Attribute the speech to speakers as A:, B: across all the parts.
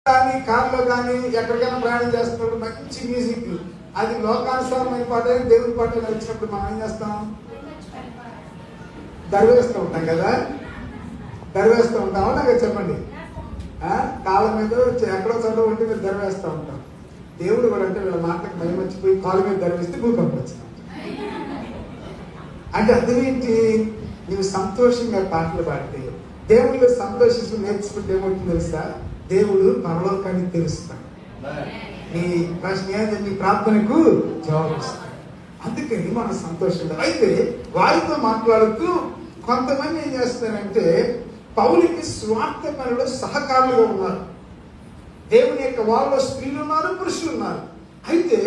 A: కానీ కార్లో కానీ ఎక్కడికైనా ప్రయాణం చేస్తున్నప్పుడు మంచి మ్యూజిక్, అది లోకానుసారమైన పాట దేవుడి పాట వచ్చినప్పుడు మనం ఏం చేస్తాం? దర్వేస్తూ ఉంటాం కదా, దర్వేస్తూ ఉంటాం. అవునా కదా చెప్పండి. కాళ్ళ మీద ఎక్కడో చోట ఉంటే మీరు దర్వేస్తూ ఉంటాం. దేవుడు కూడా అంటే వీళ్ళ మాటలకు భయం మర్చిపోయి కాళ్ళ మీద దర్వేస్తే భూకంపం వచ్చింది అంటే అదేంటి? నువ్వు సంతోషంగా పాటలు పాడితే దేవుళ్ళు సంతోషిస్తూ నేర్చుకుంటే ఏమవుతుంది తెలుసా? దేవుడు పరలోకాన్ని తెలుస్తాడు, నీ ప్రశ్న ఏంటంటే నీ ప్రార్థనకు జవాబు ఇస్తాడు. అందుకని మనం సంతోషంగా. అయితే వారితో మాట్లాడుతూ కొంతమంది ఏం చేస్తారంటే పౌలుకి స్వార్థ పనిలో సహకారులుగా ఉన్నారు. దేవుని యొక్క వాళ్ళలో స్త్రీలు ఉన్నారు, పురుషులు ఉన్నారు. అయితే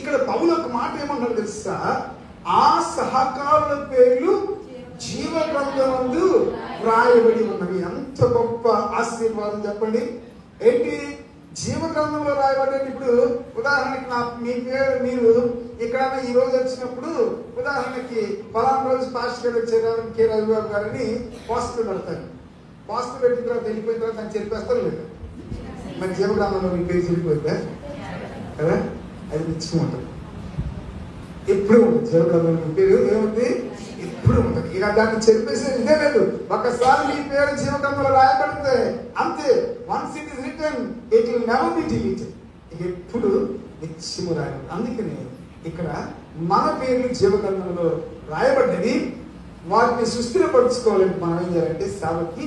A: ఇక్కడ పౌలు ఒక మాట ఏమన్నాడు తెలుసా? ఆ సహకారుల పేర్లు జీవ గ్రంథమందు వ్రాయబడి ఉన్నవి. ఎంత గొప్ప ఆశీర్వాదం చెప్పండి. ఏంటి జీవ గ్రంథంలో రాయబడి? ఇప్పుడు ఉదాహరణకి మీ పేరు మీరు ఇక్కడ ఈ రోజు వచ్చినప్పుడు ఉదాహరణకి పలానా రోజు పాస్టర్ గారు వచ్చారు, కె రవిబాబు గారిని పోస్టర్ పెడతాను. పోస్టర్ పెట్టిన తర్వాత వెళ్ళిపోయిన తర్వాత ఆయన చెప్పేస్తారు లేదు, మరి జీవ గ్రంథంలో మీ పేరు చెడిపోయిందా కదా? అది నిత్యం ఉంటుంది, ఎప్పుడు ఉంటుంది. జీవ గ్రంథంలో మీ పేరు ఏముంది? ఎప్పుడు ఉంటుంది. ఇక దాన్ని చెప్పేసి ఇదే లేదు. ఒకసారి మీ పేరు జీవగ్రంథంలో రాయబడితే అంతే. Once it is return it will never be deleted. ఎప్పుడు నిత్యము రాయబడి. అందుకని ఇక్కడ మన పేర్లు జీవగ్రంథంలో రాయబడ్డవి. వాటిని సుస్థిరపరచుకోవాలని మనం ఏం చేయాలంటే సేవకి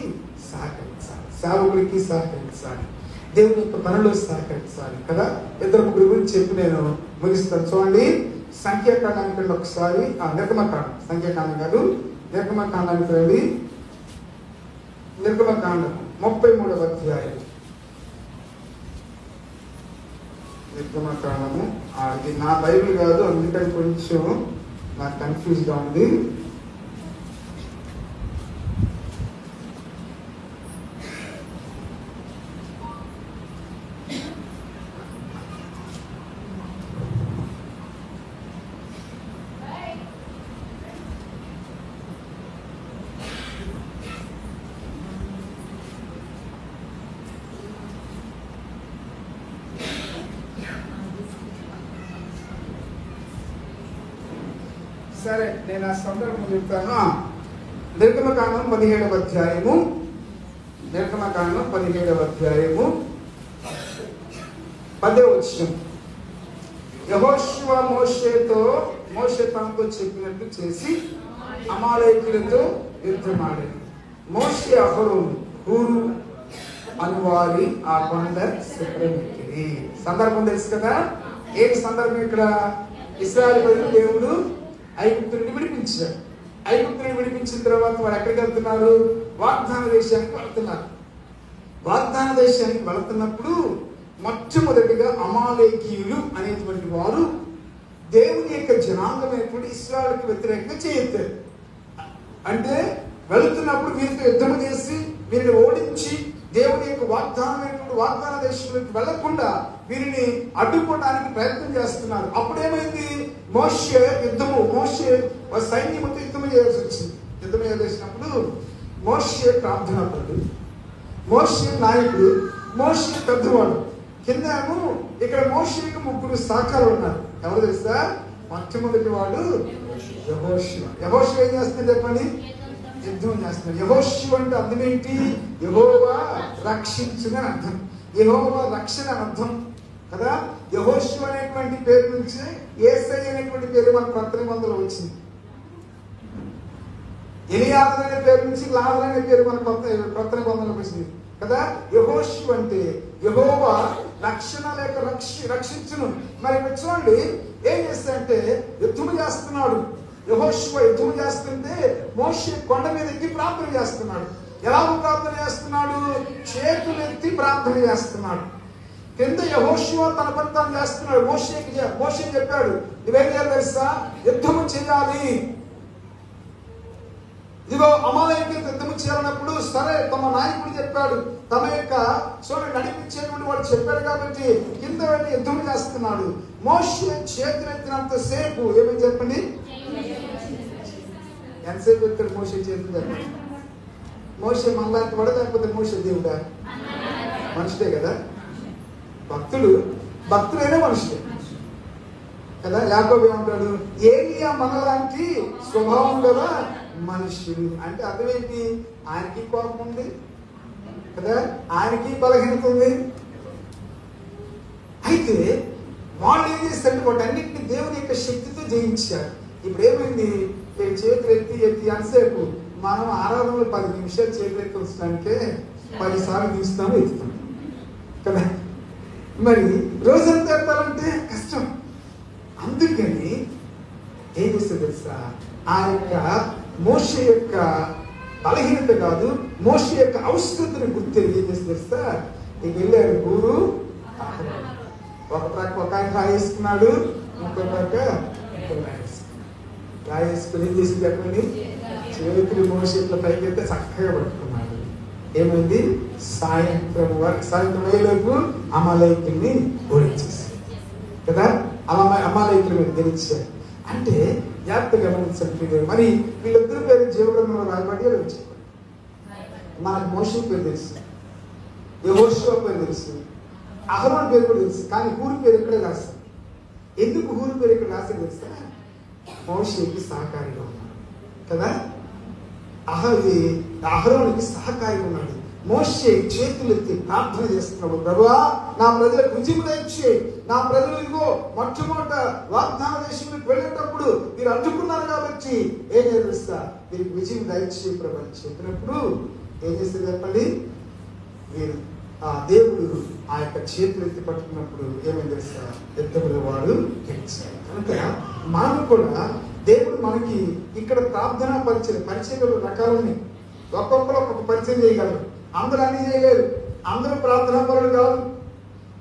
A: సహకరించాలి, సేవకుడికి సహకరించాలి, దేవుని యొక్క పనులు సహకరించాలి కదా. ఇద్దరు ముగ్గురు గురించి చెప్పి నేను ముగిస్తాను. చూడండి, సంఖ్యాకాండానికి రండి ఒకసారి. నిర్గమకాండం, సంఖ్యాకాండం కాదు, నిర్గమకాండానికి రండి. నిర్గమకాండం 33వ అధ్యాయం. నిర్గమకాండము ఇది నా బైబిల్ కాదు, అందుకని కొంచెం నాకు కన్ఫ్యూజ్గా ఉంది. సరే, నేను ఆ సందర్భం చెప్తాను. నిర్గమకాండం 17వ అధ్యాయము. నిర్గమకాండం 17వ అధ్యాయము 10వ వచనం. యెహోషువ మోషే తనతో చెప్పినట్టు చేసి అమాలేకీయులతో యుద్ధమాడాడు. మోషే అహరోను హూరు అనువారి ఆ కొండ శిఖరమెక్కిరి. సందర్భం తెలుసు కదా. ఏంటి సందర్భం? ఇక్కడ ఇశ్రాయేలు ప్రజలు దేవుడు ఐగుప్తుని విడిపించారు. ఐగుప్తుని విడిపించిన తర్వాత వారు ఎక్కడికి వెళ్తున్నారు? వాగ్దాన దేశానికి వెళ్తున్నారు. వాగ్దాన దేశానికి వెళుతున్నప్పుడు మొట్టమొదటిగా అమాలేకీయులు అనేటువంటి వారు దేవుని యొక్క జనాంగమైనటువంటి ఇశ్రాయేలుకు వ్యతిరేకంగా చేయెత్తారు. అంటే వెళుతున్నప్పుడు వీరితో యుద్ధం చేసి వీరిని ఓడించి దేవుని యొక్క వాగ్దాన దేశంలోకి వెళ్లకుండా వీరిని అడ్డుకోవడానికి ప్రయత్నం చేస్తున్నారు. అప్పుడేమైంది? మోషే సైన్యముతో యుద్ధం చేయాల్సి వచ్చింది. యుద్ధం చేసినప్పుడు మోషే ప్రార్థనాపరుడు, మోషే నాయకుడు, మోషే పెద్దవాడు. కిందేమో ఇక్కడ మోషేకి ముగ్గురు సహకారులు ఉన్నారు. ఎవరు తెలుసా? మొట్టమొదటి వాడు యెహోషువ. యెహోషువ ఏం చేస్తుంది చెప్పండి? యుద్ధం చేస్తున్నారు. యెహోషువ అంటే అర్థం ఏంటి? యెహోవా రక్షించుని అర్థం, యెహోవా రక్షణ అర్థం కదా. యెహోషువ అనేటువంటి పేరు నుంచి యేసయ్య అనేటువంటి పేరు మన కొత్త నిబంధనలో వచ్చింది. ఎలియాజరు అనే పేరు నుంచి లాజరు అనే పేరు మన కొత్త నిబంధనలో వచ్చింది కదా. యెహోషువ అంటే యెహోవా రక్షణ లేక రక్షించును. మరి ఇక్కడ చూడండి ఏం చేస్తాడంటే యుద్ధం చేస్తున్నాడు. యెహోషువ యుద్ధం చేస్తుంటే మోషే కొండ మీద ఎక్కి ప్రార్థన చేస్తున్నాడు. ఎలా ప్రార్థన చేస్తున్నాడు? చేతులెత్తి ప్రార్థన చేస్తున్నాడు. కింద యెహోషువ తన పని తాను చేస్తున్నాడు. మోషే చెప్పాడు, నువ్వేం చేయాలి తెలుసా? యుద్ధము చేయాలి. ఇదిగో అమాలేకీయులతో యుద్ధము చేయాలన్నప్పుడు సరే తమ నాయకుడు చెప్పాడు, తమ యొక్క నడిపించేటువంటి వాడు చెప్పాడు కాబట్టి కింద వెళ్ళి యుద్ధం చేస్తున్నాడు. మోషే చేతులెత్తినంత సేపు ఏమని చెప్పండి? ఎంతసేపు ఎత్తాడు మోషే చేతులు? చెప్పండి. మోషే మనలాంటి వాడు లేకపోతే మోషే దేవుడా? మనుషుడే కదా. భక్తులైన మనుషులే కదా. యాకోబు ఏమంటాడు, ఏలియా మనలాంటి స్వభావం గల మనుషులు అంటే అర్థం ఏంటి? ఆయనకి కోపం ఉంది కదా, ఆయనకి బలహీనత ఉంది. అయితే వాళ్ళు ఏం చేస్తారు, వాటన్నిటిని దేవుని యొక్క శక్తితో జయించారు. ఇప్పుడు ఏమైంది, మీరు చేతులు ఎత్తి అంతసేపు మనం ఆరాధనలో 10 నిమిషాలు చేతులు ఎత్తి ఉంచడానికే 10 సార్లు తీస్తాము ఎత్తుతాం కదా. మరి రోజంతా ఎత్తాలంటే కష్టం. అందుకని ఏం చేస్తే తెలుసా, ఆ యొక్క మోషే యొక్క బలహీనత కాదు, మోషే యొక్క అవసరతను గుర్తెరిగి ఏం చేస్తే తెలుసా, ఇక వెళ్ళారు ఊరు. ఒక ప్రక్క ఒక ఆయన రాయేసుకున్నాడు, ఇంకో ప్రక్క రాయేసుకుని ఏం చేసి చెప్పండి, చేతులు మోషేట్ల పైకి అయితే చక్కగా పట్టుకున్నాడు. ఏమైంది, సాయంత్రం అయ్యేలోపు అమాలేకుల్ని ఓడించేసారు కదా. అమాలేకుల మీద గెలిచారు. అంటే జాగ్రత్తగా గమనించండి. మరి వీళ్ళిద్దరు పేరు జీవగ్రంథంలో రాయబడి వచ్చారు. మనకు మోషే పేరు తెలుసు, యెహోషువ పేరు తెలుసు, అహరోన్ పేరు కూడా తెలుసు. కానీ హూరు పేరు ఇక్కడే రాస్తారు. ఎందుకు హూరు పేరు ఇక్కడ రాసేది తెలుసా, మోషేకి సహకారిగా ఉన్నాడు కదా. అహరోనికి సహకారిగా ఉన్నాడు. మోషే చేతులెత్తి ప్రార్థన చేస్తున్నాడు, ప్రభువా నా ప్రజలకు విజయం దయచేయి, నా ప్రజలు ఇదిగో మొట్టమొదట వాగ్దాన దేశంలోకి వెళ్ళేటప్పుడు మీరు అడ్డుకున్నారు కాబట్టి ఏం చేస్తా, వీరికి విజయం దయచేయి ప్రభు అని చెప్పినప్పుడు ఏం చేస్తే చెప్పండి, వీరు ఆ దేవుడు ఆ యొక్క చేతులు ఎత్తి పట్టుకున్నప్పుడు ఏమైంది తెలుసా, ఎత్తబడి వాడు గెలిచాడు. కనుక మనం కూడా దేవుడు మనకి ఇక్కడ ప్రార్థనా పరిచయలు రకాలని ఒక్కొక్కరు ఒక్కొక్క పరిచయం చేయగలరు. అందరూ అన్ని చేయలేరు, అందరూ ప్రార్థనా పరులు కాదు.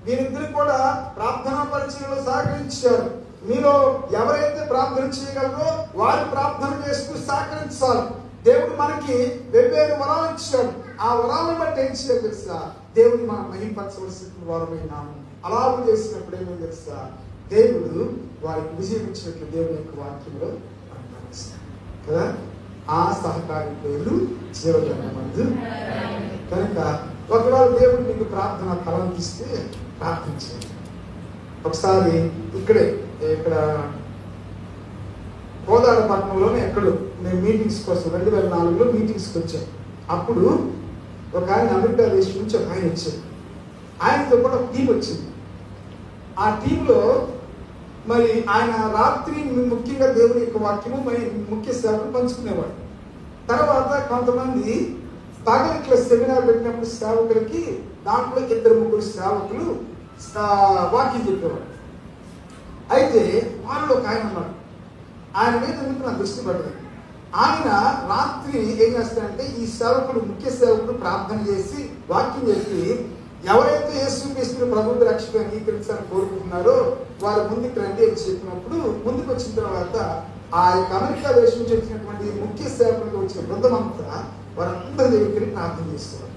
A: వీరిద్దరు కూడా ప్రార్థనా పరిచయంలో సహకరించారు. మీలో ఎవరైతే ప్రార్థన చేయగలరో వారు ప్రార్థన చేస్తూ సహకరించాలి. దేవుడు మనకి వెవ్వేరు వరాలు ఇచ్చాడు. ఆ వరాలను బట్టి ఏం చేయాలి తెలుసా, దేవుని మనం మహింపరచవలసిన వారమైనాము. అలాగ చేసినప్పుడు ఏమో తెలుసా, దేవుడు వారికి విజయం ఇచ్చినట్లు దేవుని యొక్క వాక్యంలో కదా. ఆ సహకారి పేరు జీవగ్రంథమందు. కనుక ఒకవేళ దేవుడు నీకు ప్రార్థన తలంపిస్తే ప్రార్థించండి. ఒకసారి ఇక్కడ కోదాడపట్నంలోనే ఎక్కడో మేము మీటింగ్స్ కోసం 2004లో మీటింగ్స్కి వచ్చాం. అప్పుడు ఒక ఆయన అమెరికా దేశం నుంచి ఒక ఆయన వచ్చాడు. ఆయనతో కూడా ఒక టీం వచ్చింది. ఆ టీంలో మరి ఆయన రాత్రి ముఖ్యంగా దేవుని యొక్క వాక్యము ముఖ్య సేవకులు పంచుకునేవాడు. తర్వాత కొంతమంది పగలిట్ల సెమినార్ పెట్టినప్పుడు సేవకులకి దాంట్లో 2-3 సేవకులు వాక్యం చెప్పేవాడు. అయితే వాళ్ళు ఒక ఆయన ఉన్నాడు, ఆయన మీద ఎందుకు నా దృష్టి పడ్డది. ఆయన రాత్రి ఏం చేస్తాడంటే ఈ సేవకుడు ముఖ్య సేవకుడు ప్రార్థన చేసి వాక్యం చెప్పి ఎవరైతే యేసుక్రీస్తుని ప్రభువు రక్షకుడిగా అంగీకరించాలని కోరుకుంటున్నారో వారు ముందుకు రండి అని చెప్పినప్పుడు ముందుకు వచ్చిన తర్వాత ఆ యొక్క అమెరికా దేశం నుంచి వచ్చినటువంటి ముఖ్య సేవకులకు వచ్చిన బృందం అంతా వారందరి దగ్గరికి ప్రార్థన చేస్తారు.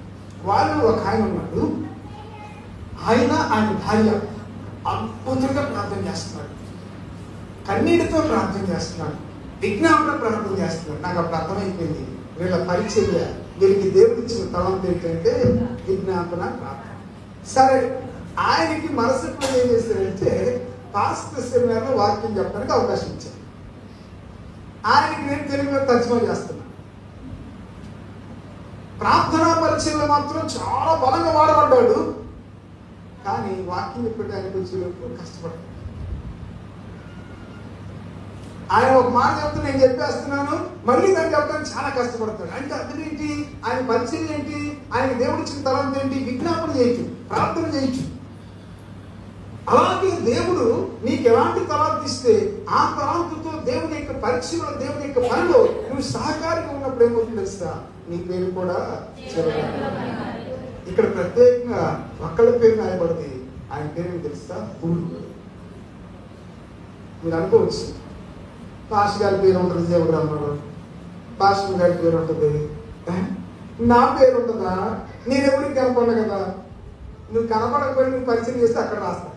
A: వాళ్ళు ఒక ఆయన ఉన్నాడు, ఆయన భార్య అద్భుతంగా ప్రార్థన చేస్తున్నాడు, కన్నీటితో ప్రార్థన చేస్తున్నాడు, విజ్ఞాపన ప్రార్థన చేస్తున్నాడు. నాకు అప్పుడు అర్థమైపోయింది వీళ్ళ పరిచర్య, వీరికి దేవుడు ఇచ్చిన తలంపు ఏంటంటే విజ్ఞాపన ప్రార్థన. సరే, ఆయనకి మనసులో ఏం చేశారంటే పాస్టర్ సెమినార్లో వాక్యం చెప్పడానికి అవకాశం ఇచ్చారు. ఆయనకి నేను తెలుగులో తర్జుమా చేస్తున్నా. ప్రార్థనా పరిచయంలో మాత్రం చాలా బలంగా వాడబడ్డాడు, కానీ వాక్యం చెప్పే ఆయనకు వచ్చేటప్పుడు కష్టపడ్డాడు. ఆయన ఒక మాట చెప్తే నేను చెప్పేస్తున్నాను, మళ్ళీ దాన్ని చెప్పడానికి చాలా కష్టపడతాడు. అంటే అదేంటి, ఆయన పరిచయం ఏంటి, ఆయన దేవుడి ఇచ్చిన తలంత ఏంటి, విజ్ఞాపన చేయొచ్చు, ప్రార్థన చేయొచ్చు. అలాగే దేవుడు నీకు ఎలాంటి తలాంతు ఇస్తే ఆ తలాంతుతో దేవుని యొక్క పరిచయంలో దేవుని యొక్క పనిలో నువ్వు సహకారిగా ఉన్నప్పుడు ఏమవుతుంది తెలుసా, నీ పేరు కూడా ఇక్కడ ప్రత్యేకంగా ఒక్కళ్ళ పేరు రాయబడింది. ఆయన పేరు తెలుసా, పూర్ణ. మీరు అనుకోవచ్చు పాస్టర్ గారి పేరు ఉంటుంది జీవగ్రంథంలో, పాస్టర్ గారి పేరు ఉంటుంది, నా పేరు ఉంటుందా, నేను ఎవరికి కనపడ కదా. నువ్వు కనపడకపోయి నువ్వు పరిచయం చేస్తే అక్కడ రాస్తా.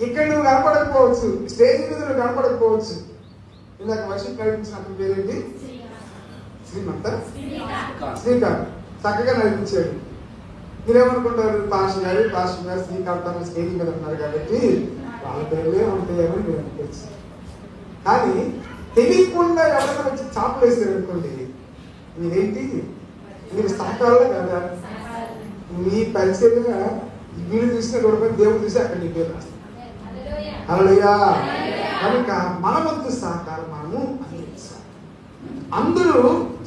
A: ఇక్కడ నువ్వు కనపడకపోవచ్చు, స్టేజ్ మీద నువ్వు కనపడకపోవచ్చు. ఇందాక వర్షిప్ నడిపించినప్పుడు పేరేంటి, శ్రీకాంత్ చక్కగా నడిపించాడు. మీరేమనుకుంటారు, పాస్టర్ గారు శ్రీకాంతం స్టేజ్ మీద ఉన్నారు కాబట్టి వాళ్ళ పేర్లే ఉంటాయేమని మీరు అనుకోవచ్చు. కానీ తెలియకుండా ఎవరైనా వచ్చి చాపలు వేసారు అనుకోండి, మీరేంటి, మీరు సహకారంలో కదా, మీ పరిచయంగా వీళ్ళు చూసిన కూడా దేవుడు చూసి అక్కడ నీ పేరు రాస్తారు. హల్లెలూయా. కనుక మన వంతు సహకారం మనము అందించాలి. అందరూ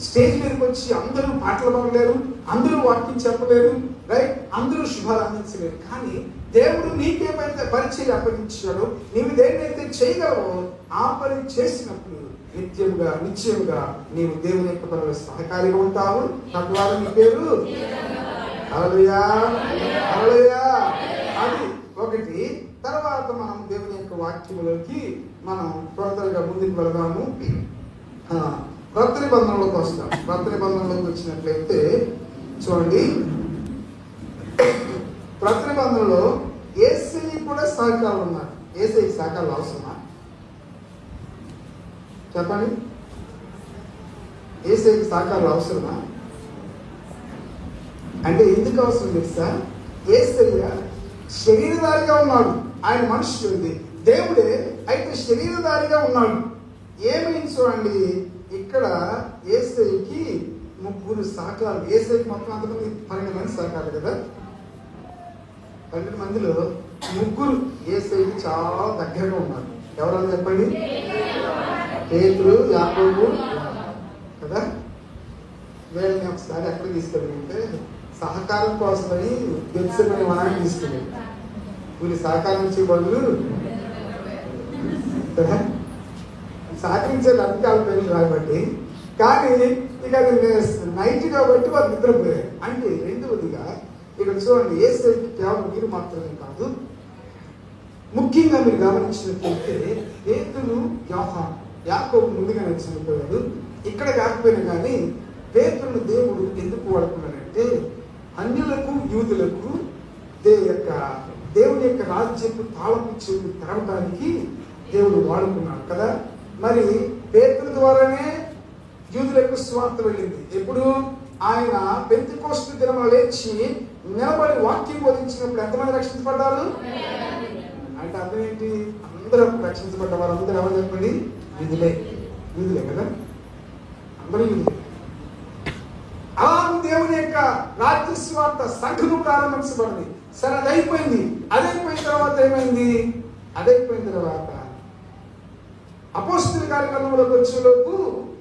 A: స్టేజ్ మీదకి వచ్చి అందరూ పాటలు పాడలేరు, అందరూ వాక్యం చెప్పలేరు, రైట్, అందరూ శుభాలు అందించలేరు. కానీ దేవుడు నీకేమైతే పరిచయం అప్పగించాడో, నీవు దేన్నైతే చేయగలవో ఆ పని చేసినప్పుడు నిశ్చయముగా నీవు దేవుని యొక్క పనులు సహకారిగా ఉంటావు. తద్వారా నీ పేరు హల్లెలూయా హల్లెలూయా. అది ఒకటి. తర్వాత మనం దేవుని యొక్క వాక్యములోకి మనం త్వరగా ముందుకు వెళదాము. క్రొత్త నిబంధనలోకి వస్తాం. క్రొత్త నిబంధనలోకి వచ్చినట్లయితే చూడండి, క్రొత్త నిబంధనలో యేసయ్య కూడా సహకారులు ఉన్నారు. యేసయ్యకి సహకారాలు అవసరమా చెప్పండి? యేసయ్యకి సహకారాలు అవసరమా అంటే ఎందుకు అవసరం తెలుసా? యేసయ్య శరీరధారిగా ఉన్నాడు, ఆయన మనుషులు ఉంది, దేవుడే, అయితే శరీరధారిగా ఉన్నాడు. ఏమైంది చూడండి, ఇక్కడ యేసయ్యకి 3 సహకారాలు. యేసయ్యకి మొత్తం అంతమంది 12 మంది సహకారాలు కదా. 12 మందిలో 3 యేసయ్యకి చాలా దగ్గరగా ఉన్నారు. ఎవరన్నా చెప్పండి? పేతురు, యాకోబు కదా. వీళ్ళని ఒకసారి ఎక్కడ తీసుకెళ్ళింటే సహకారం కోసమని గెలిచిన వనాన్ని తీసుకెళ్ళి, వీళ్ళు సహకారం ఇచ్చే బదులు సహకరించే అధికారుల పేర్లు రాబట్టి, కానీ ఇక నైట్ కాబట్టి వాళ్ళు నిద్రపోయారు. అంటే రెండవదిగా ఇక్కడ చూడండి, యేసయ్యకి కేవలం మీరు మాత్రమే కాదు, ముఖ్యంగా మీరు గమనించినట్లయితే పేతురు, యోహాను, యాకోబు ముందుగానే చనిపోయాడు. ఇక్కడ కాకపోయినా కానీ పేతురును దేవుడు ఎందుకు వాడుకున్నాడంటే అన్యులకు యూదులకు దేవుని యొక్క రాజ్యపు తాళపు చెవులు తెరవడానికి దేవుడు వాడుకున్నాడు కదా. మరి పేతురు ద్వారానే యూదులకు సువార్త వెళ్ళింది. ఎప్పుడు ఆయన పెంతెకోస్తు దినమున లేచి నిలబడి వాక్యం బోధించినప్పుడు ఎంతమంది రక్షించబడ్డారు అంటే అర్థం ఏంటి? అందరూ రక్షించబడ్డ వారందరూ ఎవరు చెప్పండి? యూదులే కదా, అందరూ యూదులే. అలా దేవుని యొక్క రాజ్య సువార్త సంఘము ప్రారంభించబడింది. సరే, అదైపోయింది. అదైపోయిన తర్వాత ఏమైంది? అదైపోయిన తర్వాత అపోస్తలుల కార్యక్రమంలోకి వచ్చేలోపు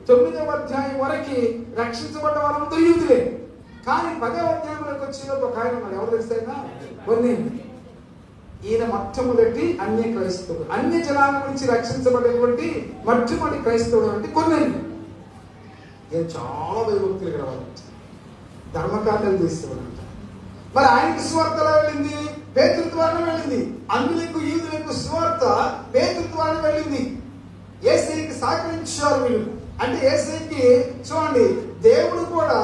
A: 9వ అధ్యాయం వరకు రక్షించబడ్డ వారందరూ యూదులే. కానీ 10వ అధ్యాయంలోకి వచ్చేలోపు ఒక ఆయన ఉన్నాడు. ఎవరు తెలుసైనా? కొన్ని ఈయన మొట్టమొదటి అన్య క్రైస్తవుడు, అన్య జనాల నుంచి రక్షించబడేటువంటి మొట్టమొదటి క్రైస్తవుడు అంటే కొన్ని. ఈయన చాలా భయభక్తులు గలవాడు, ధర్మకార్యాలు చేసేవాడంట. మరి ఆయనకి సువార్త ఎలా వెళ్ళింది? పేతురు ద్వారా వెళ్ళింది. అన్యులకు యూదులకు సువార్త పేతురు ద్వారా వెళ్ళింది. యేసయ్యకి సహకరించారు వీళ్ళు. అంటే యేసయ్యకి చూడండి, దేవుడు కూడా,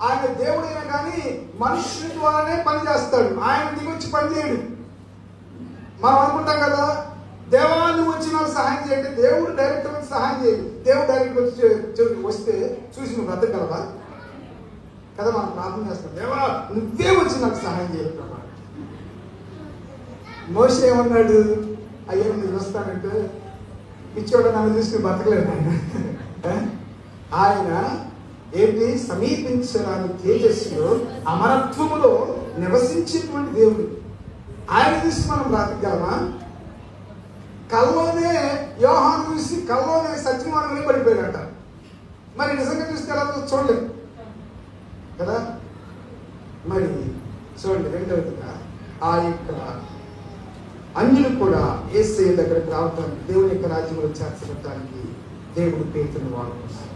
A: ఆయన దేవుడైనా కానీ మనుషుల ద్వారానే పనిచేస్తాడు. ఆయన దిగొచ్చి పనిచేయడు. మనం అనుకుంటాం కదా, దేవాన్ని వచ్చి నాకు సహాయం చేయండి, దేవుడు డైరెక్ట్ వచ్చి సహాయం చేయదు. దేవుడు డైరెక్ట్ వచ్చి వస్తే చూసి నువ్వు బ్రతకగలవా కదా. మనం ప్రార్థన చేస్తాం, దేవా నువ్వే వచ్చి నాకు సహాయం చేయగలవా. మోషే ఏమన్నాడు? అయ్యా నువ్వు వస్తానంటే పిచ్చోడ నన్ను చూసి బతకలేదు ఆయన ఏంటి? సమీపించడానికి తేజస్సులో అమరత్వములో నివసించేటువంటి దేవుడు. ఆయన చూసి మనం బ్రతకగలమా? కల్లోనే యోహాను చూసి కల్లోనే సత్యమానం పడిపోయాడట. మరి నిజంగా చూస్తే ఎలా చూడలేదు కదా. మరి చూడండి, రెండవదిగా ఆ యొక్క అన్యులు కూడా యేసయ్య దగ్గరకు రావడానికి, దేవుని యొక్క రాజ్యంలో చేర్చబడటానికి దేవుడు పేతురును వాడుకున్నాడు.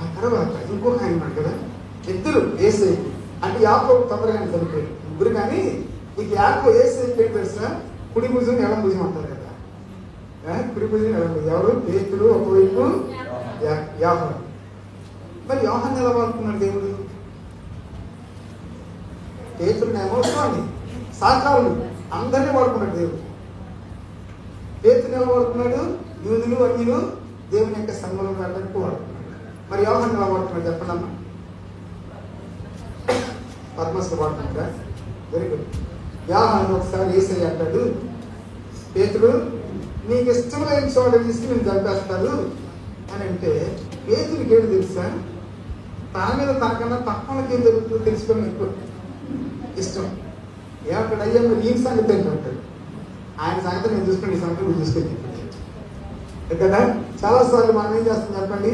A: ఆ తర్వాత ఇంకొక ఆయన ఉన్నాడు కదా, ఇద్దరు యేసయ్య అంటే యాకోబు తొందరగా చనిపోయాడు, ముగ్గురు. కానీ ఇక యాకోబు యేసయ్యకి ఏం తెలుసా? కుడి భుజం ఎడం భుజం అంటారు కదా. కుడి భుజం ఎడం భుజం ఎవరు? పేతురు ఒకవైపు, యోహాను. మరి యోహాను ఎలా వాడుకున్నాడు దేవుడు? పేతురునేమో చూడండి సహకారులు అందరినీ వాడుకున్నాడు దేవుడు. పేతురుని ఎలా వాడుకున్నాడు? యూదులు అన్యులు దేవుని యొక్క సంఘంలో వెళ్ళడానికి వాడుకున్నాడు. మరి యోహాను ఎలా వాడుకున్నాడు చెప్పండి అమ్మా. పద్మశ్రీ వాడుకుంటా. Very good. యోహాను ఒకసారి యేసయ్య అంటాడు, పేతురు నీకు ఇష్టం లేని చోట తీసుకుని నేను చంపేస్తాడు అని అంటే, పేతురికి ఏంటి తెలుసా, తన మీద తనకన్నా పక్కనకి ఏం జరుగుతుందో తెలుసుకోవడం ఎక్కువ ఇష్టం. ఏమంటాడు, అయ్యా మీరు ఈ సంగతి ఏంటంటాడు. ఆయన సంగతి నేను చూసుకుని ఈ సంగతి నువ్వు చూసుకొని కదా. చాలాసార్లు మనం ఏం చేస్తాం చెప్పండి,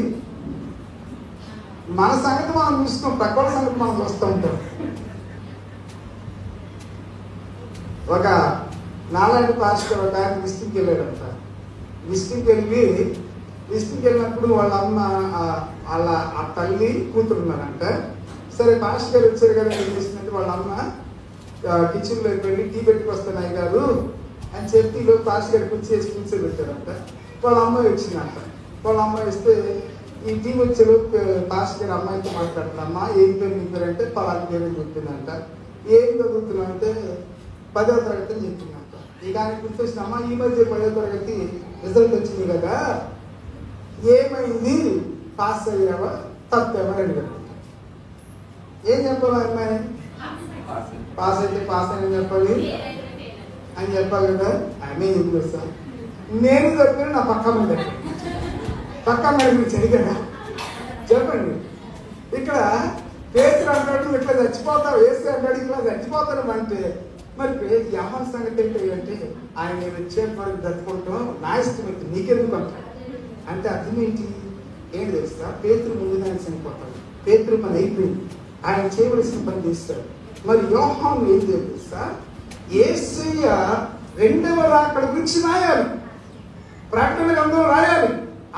A: మన సంగతి మనం చూస్తాం, పక్కన సంగతి మనం చూస్తూ ఉంటాం. ఒక నాలాంటి పాస్టర్ ఒక ఆయన విజిటింగ్కి వెళ్ళాడంట. విజిటింగ్కి వెళ్ళినప్పుడు వాళ్ళ అమ్మ వాళ్ళ ఆ తల్లి కూతురు ఉన్నారంట. సరే పాస్టర్ గారు వచ్చారు కదా, ఏం చేసిందంటే వాళ్ళ అమ్మ కిచెన్లోకి వెళ్ళి టీ పెట్టుకొస్తున్నాయి కాదు అని చెప్పి ఈరోజు పాస్టర్ గారు కూర్చోబెట్టారంట. వాళ్ళ అమ్మాయి వచ్చిందంట. వాళ్ళ అమ్మాయి వస్తే ఈ టీ వచ్చేలో పాస్టర్ గారు అమ్మాయితో మాట్లాడుతున్నా, అమ్మ ఏం పేరు నీ పేరు అంటే పలానా పేరు అని చెప్పిందంట. ఏం చదువుతున్నా అంటే 10వ తరగతి అని చెప్పిందంట. ఇక ఆయన గుర్తొచ్చిన, అమ్మ ఈ మధ్య 10వ తరగతి రిజల్ట్ వచ్చింది కదా, ఏమైంది, పాస్ అయ్యావా తప్పేమని అడిగాడు. ఏం చెప్పాలి అమ్మాయి, పాస్ అయితే పాస్ అని చెప్పాలి అని చెప్పాలి కదా. ఆమె ఏం చేస్తాను, నేను చెప్పాను నా పక్క మీద గురించి అడిగాడా చెప్పండి. ఇక్కడ పేతురు అంటాడు ఇట్లా చచ్చిపోతావు, వేస్తే అంటాడు ఇట్లా చచ్చిపోతాను అంటే, మరి యవ్వన సంగతి ఏంటి అంటే ఆయన నేను వచ్చేంత వరకు బ్రతుకుంటాం నా ఇష్టం అయితే నీకెందుకు అంటాడు. అంటే అర్థం ఏంటి తెలుసా, పేతురు ముందుగానే చనిపోతాడు, పేతురు పని అయిపోయింది, ఆయన చేయవలసిన పని చేస్తాడు. మరి యోహాను ఏం తెలుసా, యేసయ్య రెండవ రాకడ గురించి రాయాలి, ప్రకటన గ్రంథంలో రాయాలి.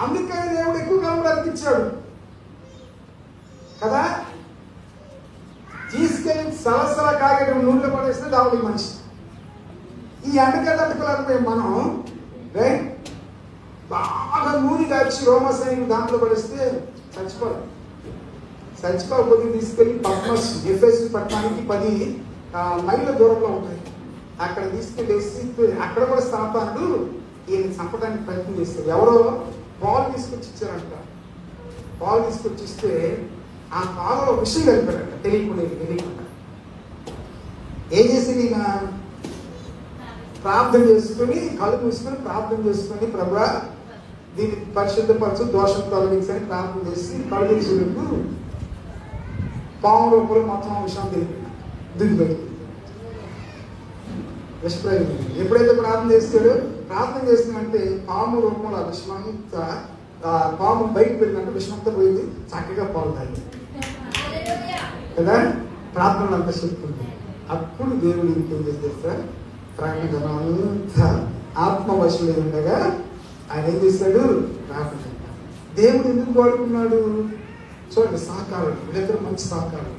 A: అందుకని దేవుడు ఎక్కువ కాలం బ్రతికించాడు కదా. తీసుకెళ్ళి సలసల కాగే నూనెలో పడేస్తే దావుడి మనిషి. ఈ ఎండకెళ్ళ తట్టుకోలేకపోయి మనం రైట్ బాగా నూనె దాచి రోమసైనికులు దాంట్లో పడేస్తే చచ్చిపోకపోతే తీసుకెళ్ళి పద్మస్ ఎఫ్ఎస్ పట్టణానికి 10 మైళ్ళ దూరంలో ఉంటుంది. అక్కడ తీసుకెళ్ళేసి అక్కడ కూడా సాతానుడు ఈయన చంపడానికి ప్రయత్నం చేస్తారు. ఎవరో పాలు తీసుకొచ్చి ఇచ్చారంట. పాలు తీసుకొచ్చి ఇస్తే ఆ పాలలో విషయం కలిపాడంట, తెలియకుండా. ఏం చేసింది, ఈయన ప్రార్థన చేసుకుని కళ్ళు మూసుకొని ప్రార్థన చేసుకుని, ప్రభువా దీన్ని పరిశుద్ధపరచు, దోషం తొలగించని ప్రార్థన చేసి కళ్ళు తీసుకు పాము రూపంలో మొత్తం విషయం తెలిపింది, దిగిపోయింది, విషప్రయోగం. ఎప్పుడైతే ప్రార్థన చేస్తుందంటే పాము రూపంలో ఆ విషమంతా, పాము బయటకు వెళ్ళినట్టు విషమంతా పోయింది, చక్కగా పాలు తాగింది కదా. ప్రార్థనలు అంతా చెప్తుంది. అప్పుడు దేవుడు ఇంకేం చేస్తే ప్రార్థన అంతా ఆత్మవశులు ఉండగా ఆయన ఏం చేశాడు, ప్రార్థన. దేవుడు ఎందుకు వాడుకున్నాడు చూడండి, సహకారం, వీళ్ళిద్దరు మంచి సహకారం.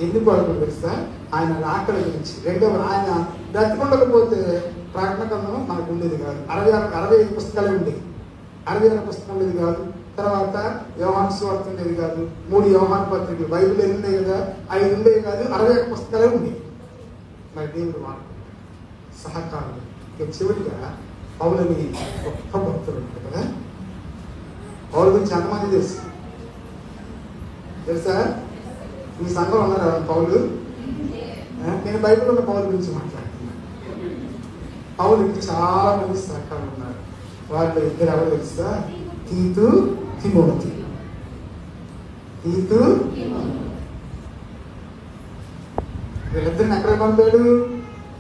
A: ఎందుకు వాడుకున్నాడు తెలుసా, ఆయన రాకడ గురించి. రెండవ ఆయన బ్రతికుండకపోతే ప్రకటన గ్రంథం మనకు ఉండేది కాదు. 65 పుస్తకాలే ఉండేవి, 66 పుస్తకం ఉండేది కాదు. తర్వాత యోహాను సువార్త ఉండేది కాదు, 3 యోహాను పత్రికలు, బైబిల్ ఎన్ని ఉండేవి కదా, 5 ఉండేవి కాదు, 61 పుస్తకాలే ఉండేవి. మరి దేవుడు వాడు సహకారం. ఇక చివరిగా పౌలని గొప్ప భక్తులు ఉంటారు కదా. పౌల గురించి ఎంతమంది తెలుసా? మీ సంఘం ఉన్నారా పౌలు? నేను బైబిల్లో ఉన్న పౌల గురించి మాట్లాడుతున్నాను. పౌలుకి చాలా మంది సహకారం ఉన్నారు. వాళ్ళు ఇద్దరు ఎవరు తెలుసా, తీతు, తిమోతి. వీళ్ళిద్దరిని ఎక్కడ పంపాడు,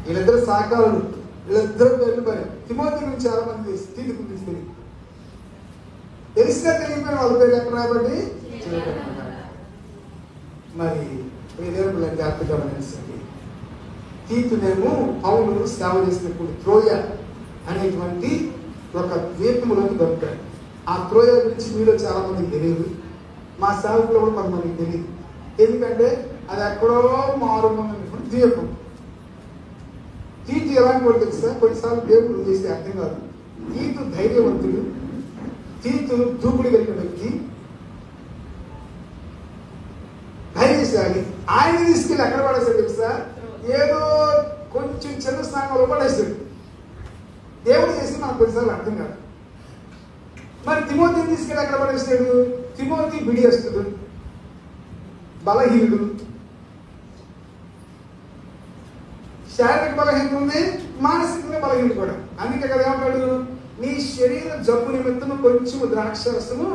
A: వీళ్ళిద్దరు సహకారులు, వీళ్ళిద్దరు పేర్లు పని. తిమోతి గురించి చాలా మంది తెలుసు, తీతు గురించి తెలియదు. తెలిసినా తెలియకపోయిన వాళ్ళ పేరు ఎక్కడ రాబట్టి మరి దేవుడు జాగ్రత్తగా గమనించండి. తీతునేమో పౌలు సేవ చేసినప్పుడు త్రోయ అనేటువంటి ఒక ద్వీపంలోకి దొరికాడు. ఆ త్రోయ గురించి మీలో చాలా మందికి తెలియదు, మా సేవకులో కూడా కొంతమందికి తెలియదు. ఎందుకంటే అది ఎక్కడో మారుమన్నటువంటి ద్వీపం. తీతు ఎలాంటి వాడు తెలుసా, కొన్నిసార్లు దేవుడు చేస్తే అర్థం కాదు. తీతు ధైర్యవంతుడు, తీతు దూకుడు కలిగిన వ్యక్తి, ధైర్యశాలి. ఆయన తీసుకెళ్ళి ఎక్కడ పడేసాడు తెలుసా, ఏదో కొంచెం చిన్న స్థానంలో పడేసాడు. దేవుడు చేసి మనకు కొన్నిసార్లు అర్థం కాదు. మరి తిమోతిని తీసుకెళ్ళి ఎక్కడ పడేసాడు, తిమోతి బిడియస్తుడు, బలహీనుడు, శారీరక బలహీనత ఉంది, మానసికంగా బలహీనత కూడా. అందుకే కదా ఏమంటాడు, నీ శరీర జబ్బు నిమిత్తము కొంచెం ద్రాక్షరసము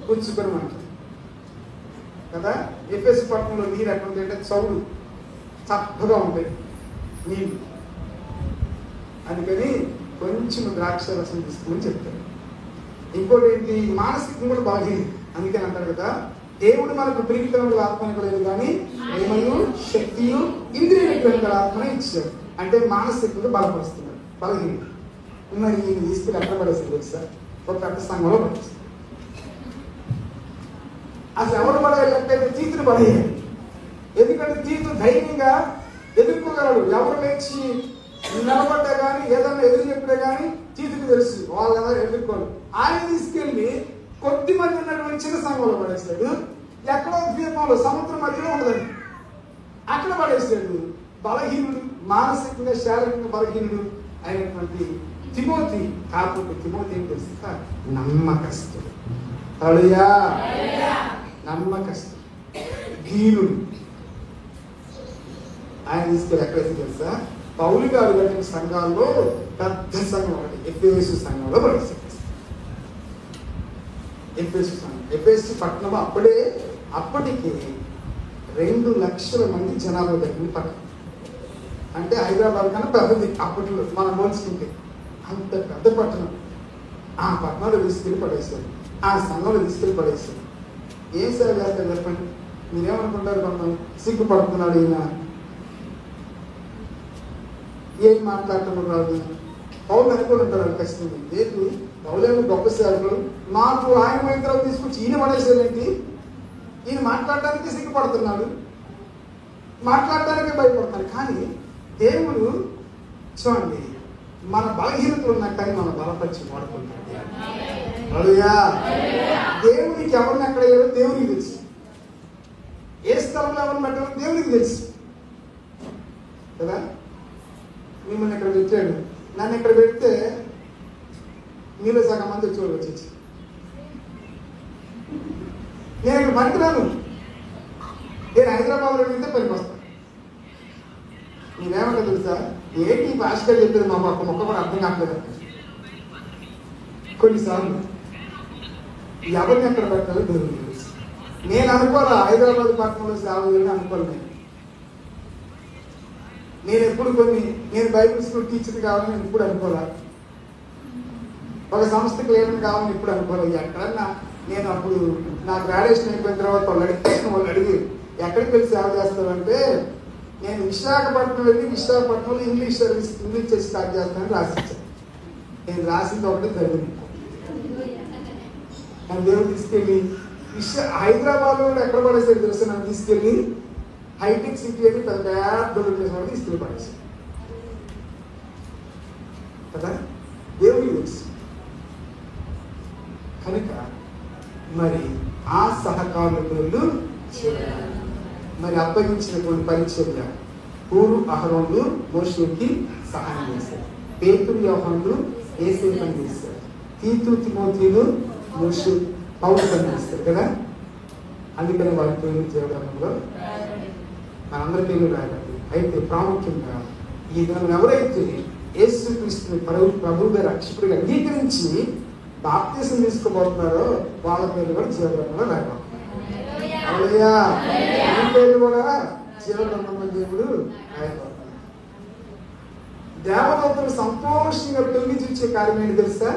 A: పుచ్చుకొని అంటాడు కదా. ఎఫెసు పట్టణంలో నీరు ఎక్కడ ఉంది అంటే చౌడు చప్పగా ఉంటాయి నీళ్ళు, అందుకని కొంచెం ద్రాక్షరసం తీసుకోమని చెప్తాడు. ఇంకోటి ఏంటి, మానసికంగా కూడా బలహీనత. అందుకని అంటారు కదా, దేవుడు మనకు ప్రీతికరమైన ఆత్మని ఇవ్వలేదు కానీ ప్రేమయు శక్తియు ఇంద్రియ ఆత్మని ఇచ్చాడు. అంటే మానసికంగా బలపరుస్తున్నాడు బలహీనత. మరి ఈయన తీసుకుని ఎక్కడ పడేసింది తెలుసా, ఒక పెద్ద సంఘంలో పడేస్తుంది. అసలు ఎవరు పడేయాలంటే తీతుని పడేయాలి. ఎందుకంటే తీతు ధైర్యంగా ఎదుర్కోగలడు. ఎవరు లేచి నిలబడ్డా కానీ ఏదన్నా ఎదురు చెప్పినా కానీ తీతుకు తెలుసు వాళ్ళెవరు ఎదుర్కోరు. ఆయన తీసుకెళ్ళి కొద్ది మంది ఉన్నటువంటి చిన్న సంఘంలో పడేస్తాడు. ఎక్కడో ద్వీపంలో సముద్రం మధ్యలో ఉండదండి, అక్కడ పడేస్తాడు. బలహీనుడు, మానసికంగా శారీరకంగా బలహీనుడు అయినటువంటి తిమోతి. కాకపోతే తిమోతి ఏం తెలుసు, నమ్మకస్తుడు. హల్లెలూయా, నమ్మకస్తుడు, ధీరుడు. ఆయన తీసుకెళ్ళి ఎక్కడైతే తెలుసా, పౌలు గారు కట్టిన సంఘాల్లో పెద్ద సంఘం ఒకటి ఎఫెసు సంఘంలో పడేస్తాడు. ఎఫెసు పట్టణం అప్పటికి 2 లక్షల మంది జనాభా దగ్గర పట్టణం. అంటే హైదరాబాద్ కన్నా పెద్దది అప్పట్లో మనం పోల్చుకుంటే. అంత పెద్ద పట్టణం. ఆ పట్టణంలో తీసుకెళ్ళి పడేశారు, ఆ సంఘంలో తీసుకెళ్ళి పడేశారు. ఏం సేవ చేస్తారు చెప్పండి? మీరేమనుకుంటారు? కొంత సిగ్గుపడుతున్నాడు ఈయన, ఏం మాట్లాడటం రాదు. పౌలు అనుకుని ఉంటారు ఖచ్చితంగా. ఏంటి పౌలేమో గొప్ప సేవకుడు, నాకు ఆయన మంత్రాలు తీసుకొచ్చి ఈయన పడేసేదేంటి, ఈయన మాట్లాడడానికి సిగ్గుపడుతున్నాడు, మాట్లాడడానికే భయపడతాడు. కానీ దేవుడు చూడండి, మన బలహీనతలు ఉన్నట్టని మన బలపరిచి వాడుకుంటాడు. హల్లెలూయా. దేవునికి ఎవరిని ఎక్కడ వేయాలో దేవునికి తెలుసు, ఏ స్థలంలో ఎవరిని పెట్టాలో దేవునికి తెలుసు కదా. మిమ్మల్ని ఇక్కడ పెట్టాడు, నన్ను ఇక్కడ పెడితే మీలో సగం మంది వచ్చి నేను ఇక్కడ పనికిరాను, నేను హైదరాబాద్లో వెళ్తే పనికి వస్తాను. నేనేమంటా తెలుసా, ఏంటి భాషగా చెప్పేది మా పక్క మొక్క కూడా అర్థం కావట్లేదు. కొన్నిసార్లు ఎవరిని ఎక్కడ పెట్టాలో దేవుడికి తెలుసు. నేను అనుకోరా హైదరాబాద్ పట్టణంలో సేవ చేయాలని అనుకోలేదు. నేను ఎప్పుడు నేను బైబిల్ స్కూల్ టీచర్ కావాలని నేను ఇప్పుడు అనుకోలే, ఒక సంస్థకి లేదని కావాలని ఇప్పుడు అనుకోలేదు. ఎక్కడన్నా నేను అప్పుడు నా గ్రాడ్యుయేషన్ అయిపోయిన తర్వాత వాళ్ళు అడిగి ఎక్కడికి వెళ్ళి సేవ చేస్తానంటే, నేను విశాఖపట్నం వెళ్ళి విశాఖపట్నంలో ఇంగ్లీష్ చేసి స్టార్ట్ చేస్తానని రాసిచ్చాను. నేను రాసింది ఒకటి జరిగింది. నన్ను దేవుడు తీసుకెళ్ళి హైదరాబాద్లో ఎక్కడ పడేసాడు తెలుసు, నన్ను తీసుకెళ్ళి హైటెక్ సిటీ అని పెద్ద ప్లేస్ వాడు తీసుకెళ్ళి పడేసాడు కదా. దేవుడికి తెలుసు కనుక మరి ఆ సహకారులు మరి అప్పగించినటువంటి పరిచర్య, పూరు అహరోనులు మోషేకి సహాయం చేశారు, పేతురు యోహానులు యేసే పని చేశారు, తీతు తిమోతిలు మోషే పౌలు పని చేస్తారు కదా. అందుకని వాళ్ళ పేరు జీవగ్రంథంలో మనందరి పేర్లు రాయాలి. అయితే ప్రాముఖ్యంగా ఈ దినం ఎవరైతే యేసుక్రీస్తుని ప్రభువుగా రక్షకుడిగా అంగీకరించి బాప్తిసం తీసుకోబోతున్నారో వాళ్ళ పేర్లు కూడా జీవగ్రంథంలో రాయబోతున్నారు. హల్లెలూయా. ఈ పేర్లు కూడా జీవగ్రంథంలో దేవుడు రాయబోతున్నారు. దేవదూతలు సంతోషంగా తొంగి చూసే కార్యం ఏంటి తెలుసా?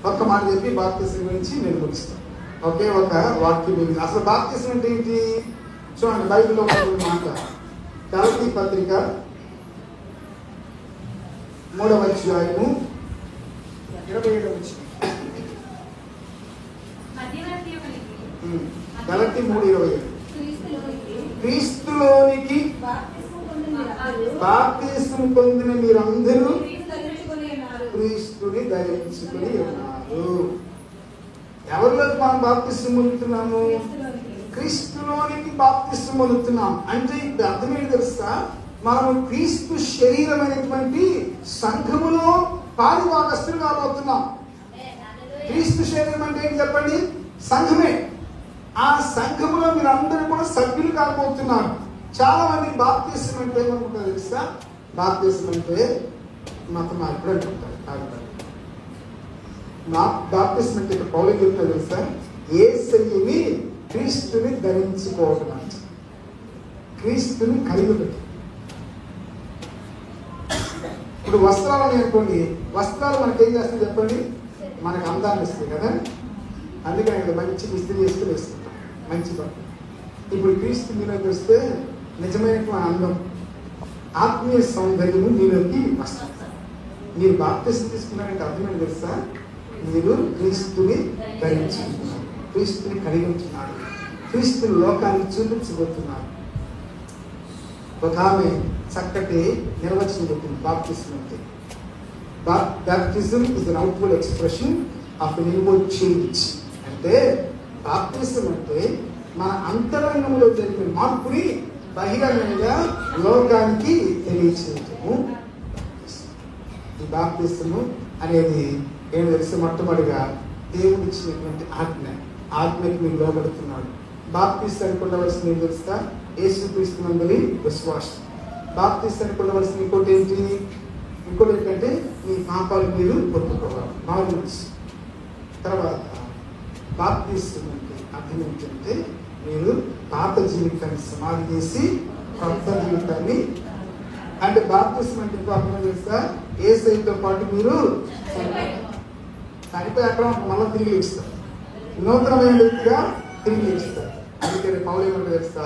A: ఒక్క మాట చెప్పి బాప్తిసం గురించి నేను ముగిస్తాను. ఒకే ఒక వాక్యం. అసలు బాప్తిసం అంటే ఏంటి చూడండి, బైబిల్లో ఒక మాట. గలతీ పత్రిక 3వ అధ్యాయము 27వ వచనం. గలతీ 3:27. క్రీస్తులోనికి బాప్తిసం పొందిన మీరందరూ క్రీస్తుని ధరించుకుని ఉన్నారు. ఎవరిలోకి మనం బాప్తిసం పొందుతున్నాము? క్రీస్తులోనికి బాప్తిసం పొందుతున్నాం. అంటే ఇప్పుడు అర్థం ఏంటి తెలుసా? మనము క్రీస్తు శరీరమైనటువంటి సంఘములో పాలుభాగస్తులు కాబోతున్నాం. క్రీస్తు శరీరం అంటే ఏంటి చెప్పండి? సంఘమే. ఆ సంఘములో మీరందరూ కూడా సభ్యులు కాబోతున్నారు. చాలా మంది బాప్తిసం అంటే ఏమనుకుంటారు తెలుసా? బాప్తిసం అంటే మత మార్పుడు అనుకుంటారు. కాదు, బాప్తిసం అంటే ఇక్కడ పౌలు చెప్తారు తెలుసా? యేసయ్యని క్రీస్తుని ధరించుకోవడం అంటే క్రీస్తుని కలిగి పెట్టు. ఇప్పుడు వస్త్రాలు అనుకోండి, వస్త్రాలు మనకేం చేస్తాయి చెప్పండి? మనకు అందాన్ని ఇస్తాయి కదా. అందుకని ఇక్కడ మంచి ఇస్త్రీ చేసుకుని వేసుకుంటాం మంచి బట్టలు. ఇప్పుడు క్రీస్తు మీలోకి వస్తే నిజమైన అందం, ఆత్మీయ సౌందర్యము మీలోకి వస్తుంది. మీరు బాప్తిసం తీసుకున్నారంటే అర్థమేంటి తెలుసా? మీరు క్రీస్తుని ధరించుకుంటున్నారు, క్రీస్తుని కలిగి ఉంటున్నారు, క్రీస్తుని లోకాన్ని చూపించబోతున్నారు. ఒక ఆమె చక్కటి నిర్వచనం చెప్పింది బాప్తిసం అంటే. Baptism is an outward expression of an inward change. అంటే బాప్తిసం అంటే మన అంతరంగంలో జరిగిన మార్పుని బహిరంగంగా లోకానికి తెలియచేయటము. ఈ బాప్తిసము అనేది ఏం తెలిసి మొట్టమొదటిగా దేవుడు ఇచ్చినటువంటి ఆజ్ఞకి మీరు లోబడుతున్నాడు. బాప్తిసానికి ఉండవలసిన ఏం తెలుస్తా? యేసుక్రీస్తునందలి విశ్వాసం. బాప్తిసానికి ఉండవలసిన ఇంకోటి ఏంటంటే మీ పాపాలు మీరు పొందుకోవాలి, నార్మల్స్. తర్వాత బాప్తిసం అంటే అర్థం ఏంటంటే మీరు పాత జీవితాన్ని సమాధి చేసి కొత్త జీవితాన్ని, అంటే బాప్తిసం అంటే ఇంకో అర్థం చేస్తా? యేసయ్యతో పాటు మీరు చనిపోయి అక్కడ మళ్ళీ తిరిగి ఇస్తారు, నూతనమైన వ్యక్తిగా తిరిగి ఇస్తారు. అందుకని పౌలు ఏమంటే తెలుస్తా?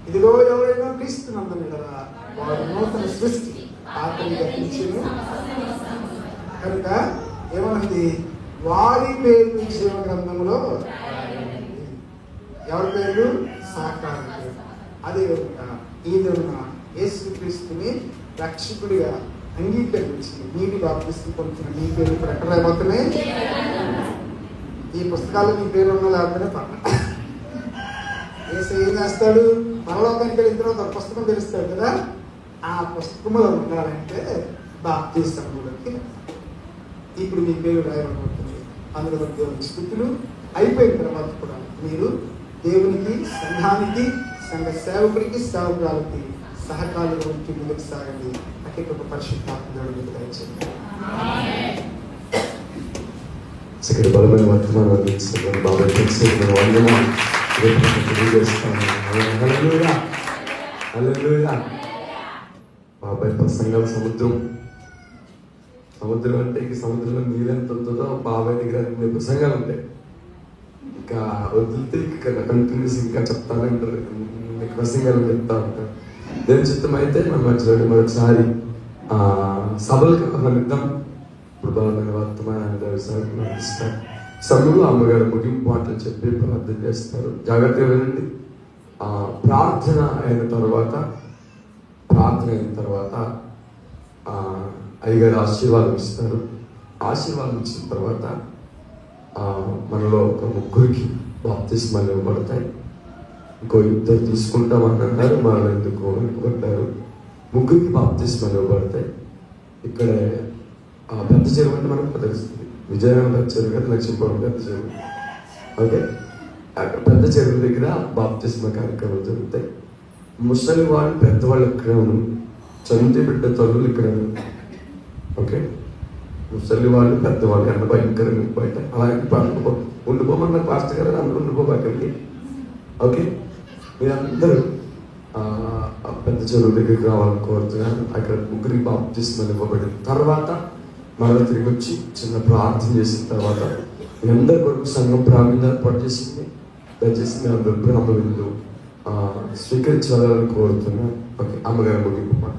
A: ఇదిగో ఎవరైనా క్రీస్తునందున కదా వారు నూతన సృష్టి, పాత్రలు గతించును. కనుక ఏమన్నది? వారి పేరు జీవ గ్రంథంలో, ఎవరి పేరు? సాకార పేరు. అదే ఈ దిన యేసుక్రీస్తుని రక్షకుడిగా అంగీకరించి నీటి బాప్తిసం పొందుతున్న నీ పేరు ఇప్పుడు ఎక్కడ రాబోతున్నాయి? ఈ పుస్తకాల్లో నీ పేరు ఉన్న లేకపోతే పక్కన యేసయ్య ఏం చేస్తాడు? పరలోకానికి వెళ్ళిన తర్వాత ఒక పుస్తకం తెలుస్తాడు కదా, ఆ పుస్తకంలో ఉండాలంటే బాప్తిసంలోకి ఇప్పుడు మీ పేరు రాయబడుతుంది. అందులో దేవుని స్థుతులు అయిపోయిన తర్వాత కూడా మీరు దేవునికి, సంఘానికి, సంఘ సేవకుడికి, సేవకురాలకి సహకారులు ఉంటూ ముందుకు సాగండి. అక్కడ ఒక పరిశుద్ధాత్మ దేవుడు దయచేయండి.
B: ఇక్కడ బలమైన వర్తమానం అందిస్తున్నాను బాబాయ్. తెలిసిన వందన తెలియజేస్తాను. బాబాయ్ ప్రసంగాల సముద్రం అంటే ఈ సముద్రంలో నీరెంత ఉంటుందో బాబాయ్ దగ్గర అన్ని ప్రసంగాలు ఉంటాయి. ఇంకా వదిలితే ఇక్కడ కంటిన్యూస్ ఇంకా చెప్తానంటారు, ప్రసంగాలు చెప్తా ఉంటారు. దేవుని చిత్తం అయితే మన మధ్యలో మరొకసారి సభలకు ఇద్దాం. ఇప్పుడు బలమైన వర్తమానాన్ని సమయంలో అమ్మగారు ముగింపు మాటలు చెప్పి ప్రార్థన చేస్తారు. జాగ్రత్తగా వినండి. ప్రార్థన అయిన తర్వాత అయ్యగారు ఆశీర్వాదం ఇస్తారు. ఆశీర్వాదం ఇచ్చిన తర్వాత మనలో ఒక ముగ్గురికి బాప్తిస్మాలు ఇవ్వబడతాయి. ఇంకో ఇద్దరు తీసుకుంటామని అన్నారు, మనం ఎందుకు అనుకుంటారు. ముగ్గురికి బాప్తిస్మాలు ఇవ్వబడతాయి. ఇక్కడ పెద్ద చెరువు అంటే మనకు తెలుస్తుంది, విజయనగరం పెద్ద చెరువు కదా, లక్ష్మీపురం పెద్ద చెరువు. ఓకే, అక్కడ పెద్ద చెరువు దగ్గర బాప్తిస్మ కార్యక్రమాలు జరుగుతాయి. ముసలి వాళ్ళు పెద్దవాళ్ళు ఇక్కడే ఉన్నారు, చంటి బిడ్డ తల్లులు ఇక్కడే ఉన్నారు. ఓకే, ముసలి వాళ్ళు పెద్దవాళ్ళు ఎండ భయంకరంగా బయట అలాగే ఉండిపోమన్న పాస్టర్ గారు అందరూ ఉండిపోబాకండి. ఓకే, మీరందరూ పెద్ద చెరువు దగ్గరికి రావాలని కోరుతున్నాను. అక్కడ ముగ్గురికి బాప్తిస్మలు ఇవ్వబడిన తర్వాత మళ్ళీ తిరిగి వచ్చి చిన్న ప్రార్థన చేసిన తర్వాత మీ అందరి కొరకు సంఘం ప్రార్థన ఏర్పాటు చేసింది. దయచేసి మీ అందరూ బ్రహ్మ విందు స్వీకరించాలని కోరుతున్నాను. ఓకే, అమ్మగారు ముగింపు మాట.